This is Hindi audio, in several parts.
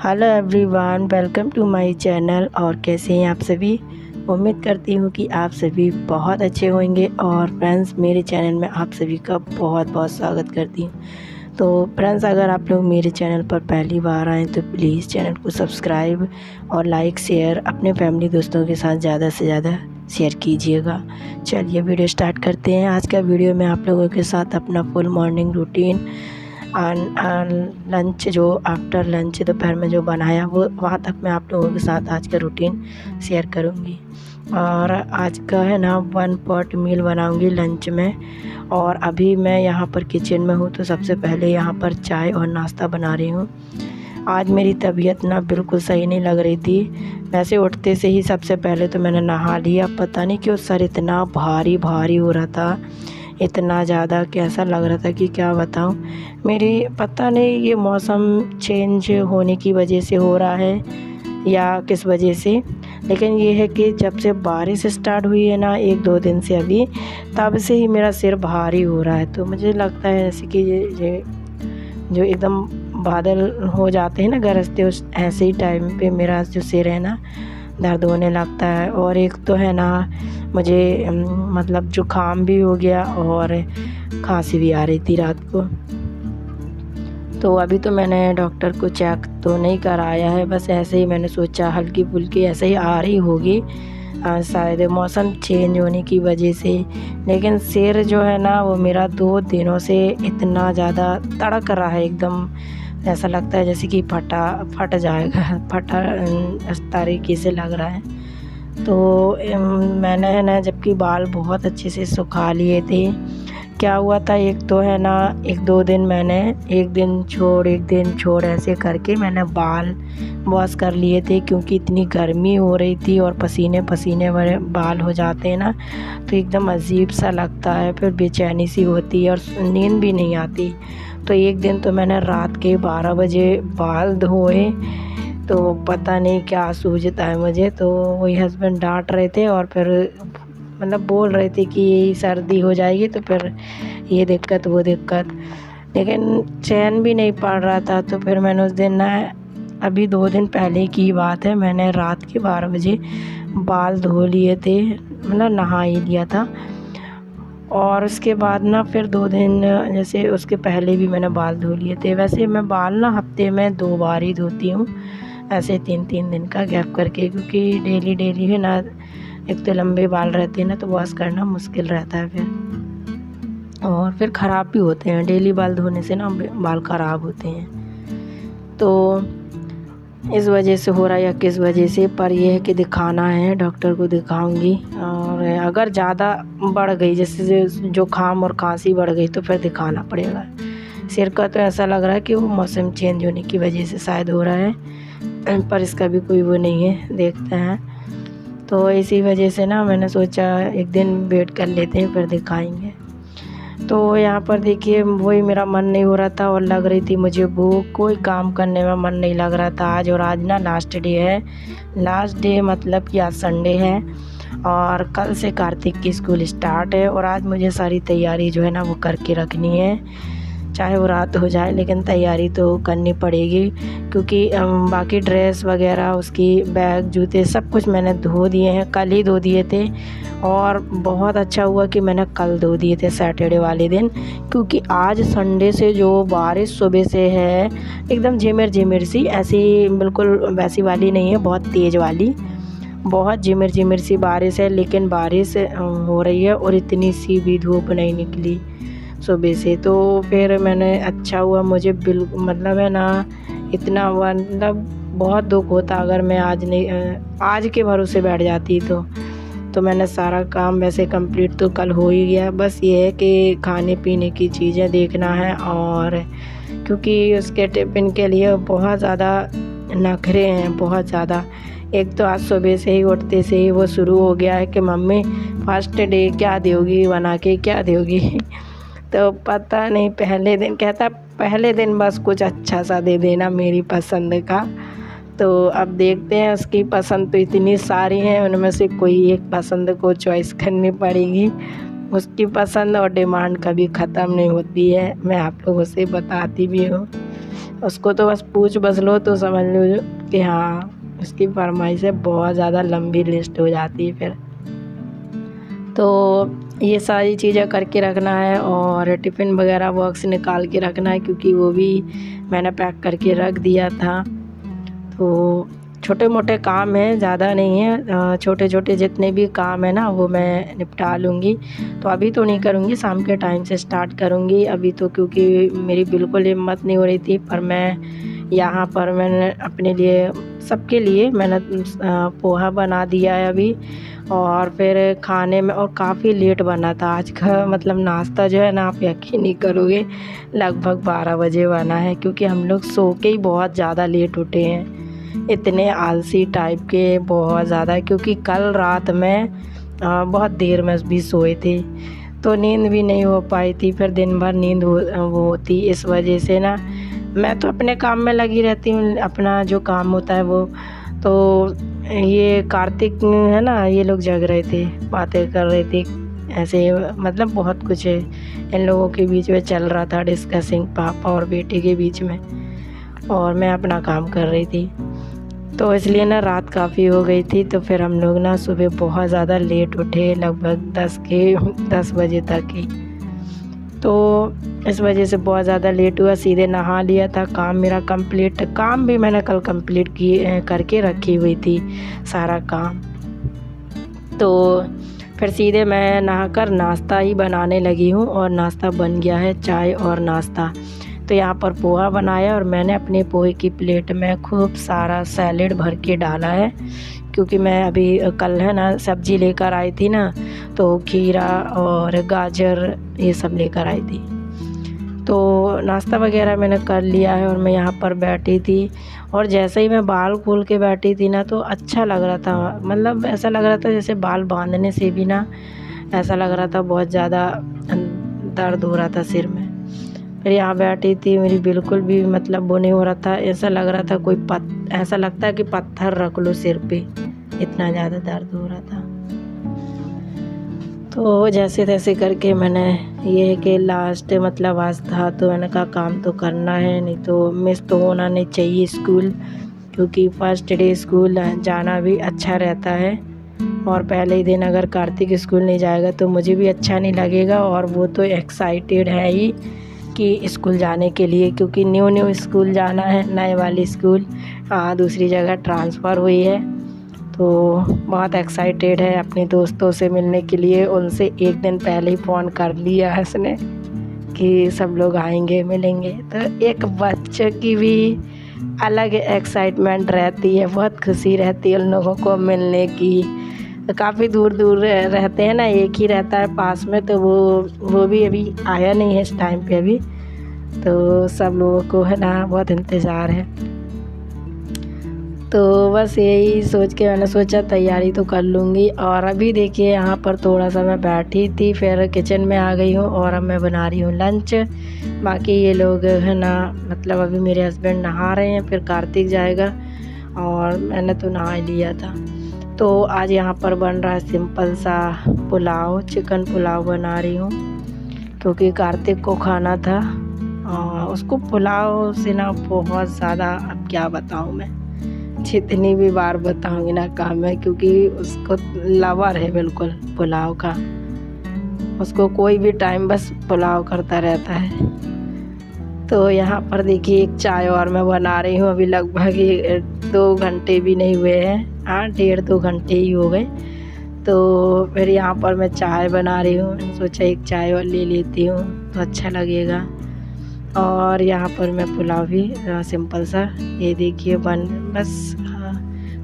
Hello everyone, welcome to my channel. और कैसे हैं आप सभी। उम्मीद करती हूँ कि आप सभी बहुत अच्छे होंगे। और फ्रेंड्स, मेरे चैनल में आप सभी का बहुत बहुत स्वागत करती हूँ। तो फ्रेंड्स, अगर आप लोग मेरे चैनल पर पहली बार आएँ तो प्लीज़ चैनल को सब्सक्राइब और लाइक शेयर अपने फैमिली दोस्तों के साथ ज़्यादा से ज़्यादा शेयर कीजिएगा। चलिए वीडियो स्टार्ट करते हैं। आज का वीडियो में आप लोगों के साथ अपना फुल मॉर्निंग रूटीन लंच, जो आफ्टर लंच दोपहर में जो बनाया वो वहाँ तक मैं आप लोगों के साथ आज का रूटीन शेयर करूँगी। और आज का है ना 1 पॉट मील बनाऊँगी लंच में। और अभी मैं यहाँ पर किचन में हूँ, तो सबसे पहले यहाँ पर चाय और नाश्ता बना रही हूँ। आज मेरी तबीयत ना बिल्कुल सही नहीं लग रही थी। वैसे उठते से ही सबसे पहले तो मैंने नहा लिया। पता नहीं क्यों सर इतना भारी भारी हो रहा था, इतना ज़्यादा कैसा लग रहा था कि क्या बताऊँ। मेरी पता नहीं ये मौसम चेंज होने की वजह से हो रहा है या किस वजह से, लेकिन ये है कि जब से बारिश स्टार्ट हुई है ना 1-2 दिन से, अभी तब से ही मेरा सिर भारी हो रहा है। तो मुझे लगता है जैसे कि ये जो एकदम बादल हो जाते हैं ना गरजते, उस ऐसे ही टाइम पे मेरा जो सिर है ना दर्द होने लगता है। और एक तो है ना मुझे मतलब जुकाम भी हो गया और खांसी भी आ रही थी रात को। तो अभी तो मैंने डॉक्टर को चेक तो नहीं कराया है, बस ऐसे ही मैंने सोचा हल्की फुल्की ऐसे ही आ रही होगी, शायद मौसम चेंज होने की वजह से। लेकिन सिर जो है ना वो मेरा 2 दिनों से इतना ज़्यादा तड़क रहा है, एकदम ऐसा लगता है जैसे कि फट जाएगा, फटा इस तरीके से लग रहा है। तो मैंने है ना जबकि बाल बहुत अच्छे से सुखा लिए थे। क्या हुआ था, एक तो है ना 1-2 दिन मैंने एक दिन छोड़ ऐसे करके मैंने बाल वॉश कर लिए थे, क्योंकि इतनी गर्मी हो रही थी और पसीने पसीने वाले बाल हो जाते हैं ना, तो एकदम अजीब सा लगता है, फिर बेचैनी सी होती है और नींद भी नहीं आती। तो एक दिन तो मैंने रात के 12 बजे बाल धोए, तो पता नहीं क्या सूझता है मुझे। तो वही हस्बैंड डांट रहे थे और फिर मतलब बोल रहे थे कि यही सर्दी हो जाएगी तो फिर ये दिक्कत वो दिक्कत, लेकिन चैन भी नहीं पड़ रहा था। तो फिर मैंने उस दिन ना, अभी 2 दिन पहले की बात है, मैंने रात के 12 बजे बाल धो लिए थे, मतलब नहा ही लिया था। और उसके बाद ना फिर 2 दिन जैसे उसके पहले भी मैंने बाल धो लिए थे। वैसे मैं बाल ना हफ्ते में 2 बार ही धोती हूँ, ऐसे 3-3 दिन का गैप करके, क्योंकि डेली है ना, एक तो लंबे बाल रहते हैं ना तो वॉश करना मुश्किल रहता है फिर, और फिर ख़राब भी होते हैं। डेली बाल धोने से ना बाल ख़राब होते हैं, तो इस वजह से हो रहा है या किस वजह से, पर यह है कि दिखाना है, डॉक्टर को दिखाऊंगी। और अगर ज़्यादा बढ़ गई, जैसे जुकाम और खांसी बढ़ गई, तो फिर दिखाना पड़ेगा। सिर का तो ऐसा लग रहा है कि वो मौसम चेंज होने की वजह से शायद हो रहा है, पर इसका भी कोई वो नहीं है, देखते हैं। तो इसी वजह से ना मैंने सोचा एक दिन वेट कर लेते हैं फिर दिखाएंगे। तो यहाँ पर देखिए वही मेरा मन नहीं हो रहा था और लग रही थी मुझे भूख, कोई काम करने में मन नहीं लग रहा था आज। और आज ना लास्ट डे है, लास्ट डे मतलब कि आज संडे है और कल से कार्तिक की स्कूल स्टार्ट है। और आज मुझे सारी तैयारी जो है ना वो करके रखनी है, चाहे वो रात हो जाए, लेकिन तैयारी तो करनी पड़ेगी, क्योंकि बाकी ड्रेस वगैरह, उसकी बैग, जूते, सब कुछ मैंने धो दिए हैं, कल ही धो दिए थे। और बहुत अच्छा हुआ कि मैंने कल धो दिए थे सैटरडे वाले दिन, क्योंकि आज संडे से जो बारिश सुबह से है एकदम झिमिर झिमिर सी, ऐसी बिल्कुल वैसी वाली नहीं है, बहुत तेज़ वाली, बहुत झिमिर झिमिर सी बारिश है। लेकिन बारिश हो रही है और इतनी सी भी धूप नहीं निकली सुबह से। तो फिर मैंने, अच्छा हुआ मुझे मतलब है ना, इतना मतलब बहुत दुख होता अगर मैं आज के भरोसे बैठ जाती। तो मैंने सारा काम वैसे कंप्लीट तो कल हो ही गया, बस ये है कि खाने पीने की चीज़ें देखना है। और क्योंकि उसके टिफ़िन के लिए बहुत ज़्यादा नखरे हैं, बहुत ज़्यादा। एक तो आज सुबह से ही उठते से ही वो शुरू हो गया है कि मम्मी फर्स्ट डे क्या दोगी बना के, क्या दोगी। तो पता नहीं, पहले दिन कहता पहले दिन बस कुछ अच्छा सा दे देना मेरी पसंद का। तो अब देखते हैं, उसकी पसंद तो इतनी सारी हैं, उनमें से कोई एक पसंद को चॉइस करनी पड़ेगी। उसकी पसंद और डिमांड कभी ख़त्म नहीं होती है, मैं आप लोगों से बताती भी हूँ। उसको तो बस पूछ बस लो तो समझ लो कि हाँ, उसकी फरमाइशें बहुत ज़्यादा लंबी लिस्ट हो जाती है फिर। तो ये सारी चीज़ें करके रखना है और टिफ़िन वगैरह बॉक्स निकाल के रखना है, क्योंकि वो भी मैंने पैक करके रख दिया था। तो छोटे मोटे काम हैं, ज़्यादा नहीं है, छोटे छोटे जितने भी काम है ना वो मैं निपटा लूँगी। तो अभी तो नहीं करूँगी, शाम के टाइम से स्टार्ट करूँगी। अभी तो क्योंकि मेरी बिल्कुल हिम्मत नहीं हो रही थी, पर मैं यहाँ पर मैंने अपने लिए सबके लिए मैंने पोहा बना दिया है अभी। और फिर खाने में और काफ़ी लेट बना था आज का, मतलब नाश्ता जो है ना, आप यकीन नहीं करोगे, लगभग 12 बजे बना है, क्योंकि हम लोग सो के ही बहुत ज़्यादा लेट उठे हैं, इतने आलसी टाइप के बहुत ज़्यादा, क्योंकि कल रात में बहुत देर में भी सोए थे, तो नींद भी नहीं हो पाई थी। फिर दिन भर नींद वो होती, इस वजह से ना मैं तो अपने काम में लगी रहती हूँ, अपना जो काम होता है वो। तो ये कार्तिक है ना, ये लोग जग रहे थे, बातें कर रहे थे ऐसे, मतलब बहुत कुछ है इन लोगों के बीच में चल रहा था, डिस्कसिंग पापा और बेटे के बीच में, और मैं अपना काम कर रही थी। तो इसलिए ना रात काफ़ी हो गई थी। तो फिर हम लोग ना सुबह बहुत ज़्यादा लेट उठे, लगभग 10 बजे तक ही। तो इस वजह से बहुत ज़्यादा लेट हुआ, सीधे नहा लिया था, काम मेरा कंप्लीट, काम भी मैंने कल कंप्लीट करके रखी हुई थी सारा काम। तो फिर सीधे मैं नहाकर नाश्ता ही बनाने लगी हूँ, और नाश्ता बन गया है, चाय और नाश्ता। तो यहाँ पर पोहा बनाया, और मैंने अपने पोहे की प्लेट में खूब सारा सैलेड भर के डाला है, क्योंकि मैं अभी कल है ना सब्ज़ी लेकर आई थी ना, तो खीरा और गाजर ये सब लेकर आई थी। तो नाश्ता वगैरह मैंने कर लिया है, और मैं यहाँ पर बैठी थी, और जैसे ही मैं बाल खोल के बैठी थी ना, तो अच्छा लग रहा था, मतलब ऐसा लग रहा था जैसे बाल बांधने से भी ना ऐसा लग रहा था बहुत ज़्यादा दर्द हो रहा था सिर में। फिर यहाँ बैठी थी, मेरी बिल्कुल भी मतलब वो नहीं हो रहा था, ऐसा लग रहा था ऐसा लगता है कि पत्थर रख लो सिर पे, इतना ज़्यादा दर्द हो रहा था। तो जैसे तैसे करके मैंने ये है कि लास्ट मतलब आज था, तो मैंने कहा काम तो करना है, नहीं तो मिस तो होना नहीं चाहिए स्कूल, क्योंकि फर्स्ट डे स्कूल जाना भी अच्छा रहता है, और पहले ही दिन अगर कार्तिक स्कूल नहीं जाएगा तो मुझे भी अच्छा नहीं लगेगा, और वो तो एक्साइटेड है ही कि स्कूल जाने के लिए, क्योंकि न्यू स्कूल जाना है, नए वाली स्कूल, दूसरी जगह ट्रांसफ़र हुई है, तो बहुत एक्साइटेड है अपने दोस्तों से मिलने के लिए। उनसे एक दिन पहले ही फ़ोन कर लिया है उसने कि सब लोग आएंगे मिलेंगे, तो एक बच्चे की भी अलग एक्साइटमेंट रहती है, बहुत खुशी रहती है उन लोगों को मिलने की। काफ़ी दूर दूर रहते हैं ना, एक ही रहता है पास में, तो वो भी अभी आया नहीं है इस टाइम पे अभी, तो सब लोगों को है ना बहुत इंतज़ार है। तो बस यही सोच के मैंने सोचा तैयारी तो कर लूँगी। और अभी देखिए यहाँ पर थोड़ा सा मैं बैठी थी, फिर किचन में आ गई हूँ, और अब मैं बना रही हूँ लंच। बाकी ये लोग है ना, मतलब अभी मेरे हस्बैंड नहा रहे हैं, फिर कार्तिक जाएगा, और मैंने तो नहा लिया था। तो आज यहाँ पर बन रहा है सिंपल सा पुलाव, चिकन पुलाव बना रही हूँ, क्योंकि कार्तिक को खाना था, और उसको पुलाव से ना बहुत ज़्यादा, अब क्या बताऊँ मैं, जितनी भी बार बताऊँगी ना काम है, क्योंकि उसको लवर है बिल्कुल पुलाव का, उसको कोई भी टाइम बस पुलाव करता रहता है। तो यहाँ पर देखिए एक चाय और मैं बना रही हूँ, अभी लगभग 2 घंटे भी नहीं हुए हैं, 1.5-2 घंटे ही हो गए। तो फिर यहाँ पर मैं चाय बना रही हूँ, सोचा एक चाय और ले लेती हूँ तो अच्छा लगेगा। और यहाँ पर मैं पुलाव भी सिंपल सा, ये देखिए बस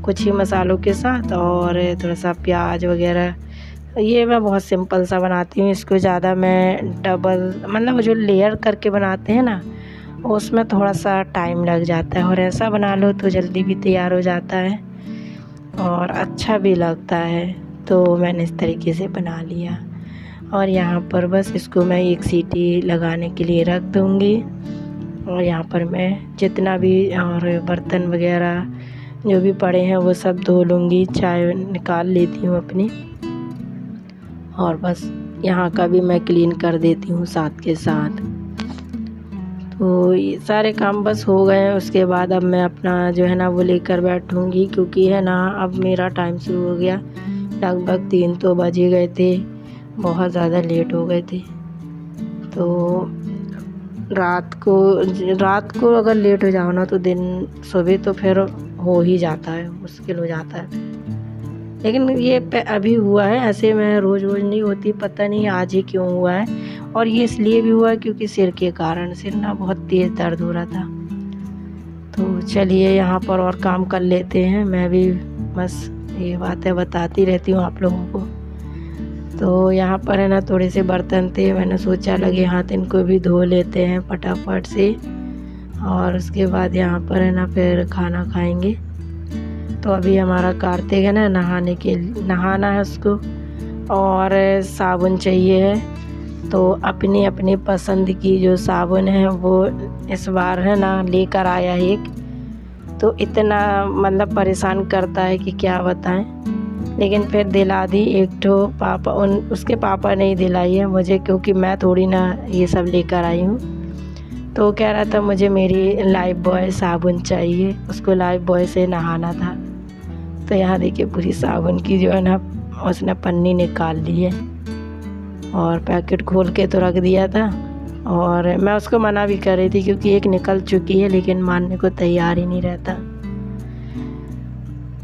कुछ ही मसालों के साथ, और थोड़ा सा प्याज वगैरह, ये मैं बहुत सिंपल सा बनाती हूँ। इसको ज़्यादा मैं डबल, मतलब जो लेयर करके बनाते हैं ना, उसमें थोड़ा सा टाइम लग जाता है, और ऐसा बना लो तो जल्दी भी तैयार हो जाता है और अच्छा भी लगता है। तो मैंने इस तरीके से बना लिया, और यहाँ पर बस इसको मैं 1 सीटी लगाने के लिए रख दूँगी। और यहाँ पर मैं जितना भी और बर्तन वगैरह जो भी पड़े हैं वो सब धो लूँगी, चाय निकाल लेती हूँ अपनी, और बस यहाँ का भी मैं क्लीन कर देती हूँ साथ के साथ। तो ये सारे काम बस हो गए हैं। उसके बाद अब मैं अपना जो है ना वो लेकर बैठूँगी, क्योंकि है ना अब मेरा टाइम शुरू हो गया। लगभग 3 तो बज ही गए थे, बहुत ज़्यादा लेट हो गए थे। तो रात को अगर लेट हो जाओ ना तो दिन सुबह तो फिर हो ही जाता है, मुश्किल हो जाता है। लेकिन ये अभी हुआ है, ऐसे मैं रोज़ नहीं होती, पता नहीं आज ही क्यों हुआ है। और ये इसलिए भी हुआ है क्योंकि सिर के कारण, सिर ना बहुत तेज़ दर्द हो रहा था। तो चलिए यहाँ पर और काम कर लेते हैं। मैं भी बस ये बातें बताती रहती हूँ आप लोगों को। तो यहाँ पर है ना थोड़े से बर्तन थे, मैंने सोचा लगे हाथ इनको भी धो लेते हैं फटाफट से, और उसके बाद यहाँ पर है ना फिर खाना खाएंगे। तो अभी हमारा कार्तिक है ना नहाना है उसको, और साबुन चाहिए है। तो अपनी अपनी पसंद की जो साबुन है वो इस बार है ना लेकर आया एक। तो इतना मतलब परेशान करता है कि क्या बताएं, लेकिन फिर दिला दी एक ठो। उसके पापा ने ही दिलाई है मुझे, क्योंकि मैं थोड़ी ना ये सब लेकर आई हूँ। तो कह रहा था मुझे मेरी लाइफ बॉय साबुन चाहिए, उसको लाइफ बॉय से नहाना था। तो यहाँ देखिए पूरी साबुन की जो है ना उसने पन्नी निकाल ली है, और पैकेट खोल के तो रख दिया था। और मैं उसको मना भी कर रही थी क्योंकि एक निकल चुकी है, लेकिन मानने को तैयार ही नहीं रहता।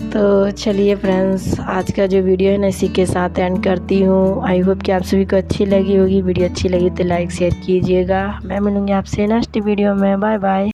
तो चलिए फ्रेंड्स, आज का जो वीडियो है ना इसी के साथ एंड करती हूँ। आई होप कि आप सभी को अच्छी लगी होगी। वीडियो अच्छी लगी तो लाइक शेयर कीजिएगा। मैं मिलूँगी आपसे नेक्स्ट वीडियो में। Bye bye.